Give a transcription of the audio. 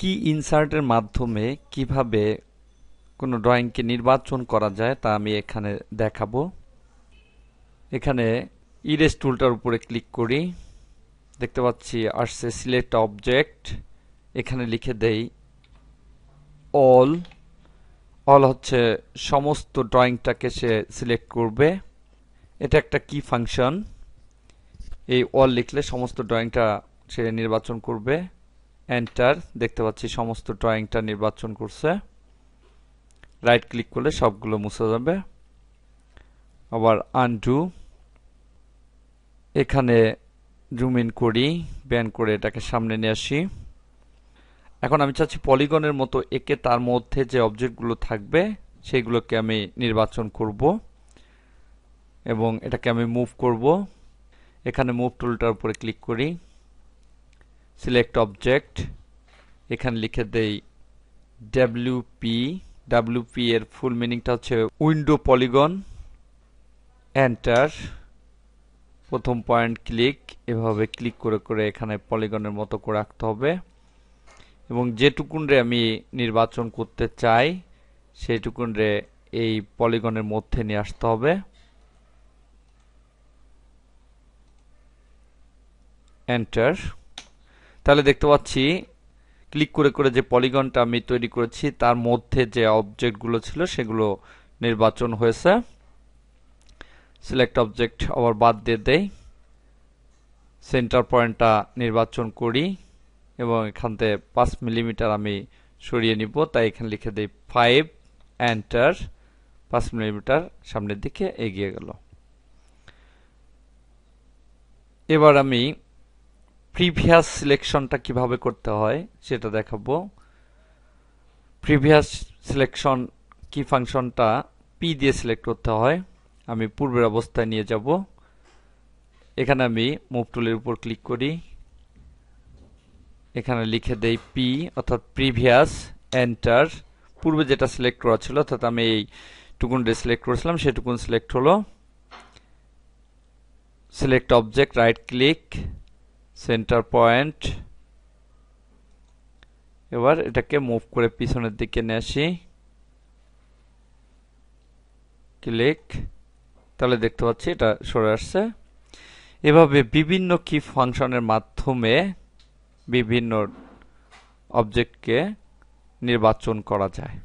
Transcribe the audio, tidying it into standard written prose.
কি ইনসার্টের মাধ্যমে কিভাবে কোনো ড্রয়িংকে নির্বাচন করা যায় তা আমি এখানে দেখাবো। এখানে ইরেজ টুলটার উপরে ক্লিক করি, দেখতে পাচ্ছি আসছে সিলেক্ট অবজেক্ট। এখানে লিখে দেই অল। অল হচ্ছে সমস্ত ড্রয়িংটাকে সে সিলেক্ট করবে। এটা একটা কি ফাংশন। এই অল লিখলে সমস্ত ড্রয়িংটা সে নির্বাচন করবে। এন্টার, দেখতে পাচ্ছি সমস্ত ড্রয়িংটা নির্বাচন করছে। রাইট ক্লিক করলে সবগুলো মুছে যাবে। আবার আনডু, এখানে জুম ইন করি, ব্যান করে এটাকে সামনে নিয়ে আসি। এখন আমি চাচ্ছি পলিগনের মতো একে তার মধ্যে যে অবজেক্টগুলো থাকবে সেগুলোকে আমি নির্বাচন করব এবং এটাকে আমি মুভ করব। এখানে মুভ টুলটার উপরে ক্লিক করি, সিলেক্ট অবজেক্ট, এখানে লিখে দেই ডব্লিউপি। ডব্লিউপি এর ফুল মিনিংটা হচ্ছে উইন্ডো পলিগন। এন্টার, প্রথম পয়েন্ট ক্লিক, এভাবে ক্লিক করে করে এখানে পলিগনের মতো করে রাখতে হবে এবং যেটুকুন রে আমি নির্বাচন করতে চাই সেইটুকুন রে এই পলিগনের মধ্যে নিয়ে আসতে হবে। এন্টার, তাহলে দেখতে পাচ্ছি ক্লিক করে করে যে পলিগনটা আমি তৈরি করেছি তার মধ্যে যে অবজেক্টগুলো ছিল সেগুলো নির্বাচন হয়েছে। সিলেক্ট অবজেক্ট আবার বাদ দিয়ে দেই, সেন্টার পয়েন্টটা নির্বাচন করি এবং এখান থেকে 5 মিলিমিটার আমি সরিয়ে নিব, তাই এখানে লিখে দেই 5। এন্টার, 5 মিলিমিটার সামনের দিকে এগিয়ে গেল। এবার আমি প্রিভিয়াস সিলেকশনটা কিভাবে করতে হয় সেটা দেখাবো। প্রিভিয়াস সিলেকশন কি ফাংশনটা পি দিয়ে সিলেক্ট করতে হয়। আমি পূর্বের অবস্থায় নিয়ে যাব। এখানে আমি মুভ টুলের উপর ক্লিক করি, এখানে লিখে দেই পি অর্থাৎ প্রিভিয়াস। এন্টার, পূর্বে যেটা সিলেক্ট করা ছিল অর্থাৎ আমি এই টুকুন সিলেক্ট করেছিলাম সেটুকুন সিলেক্ট হলো। Select object, right click, centre point. এবার এটাকে মুভ করে পিছনের দিকে নিয়ে আসি, ক্লিক, তাহলে দেখতে পাচ্ছি এটা সরে আসছে। এভাবে বিভিন্ন কি ফাংশনের মাধ্যমে বিভিন্ন অবজেক্টকে নির্বাচন করা যায়।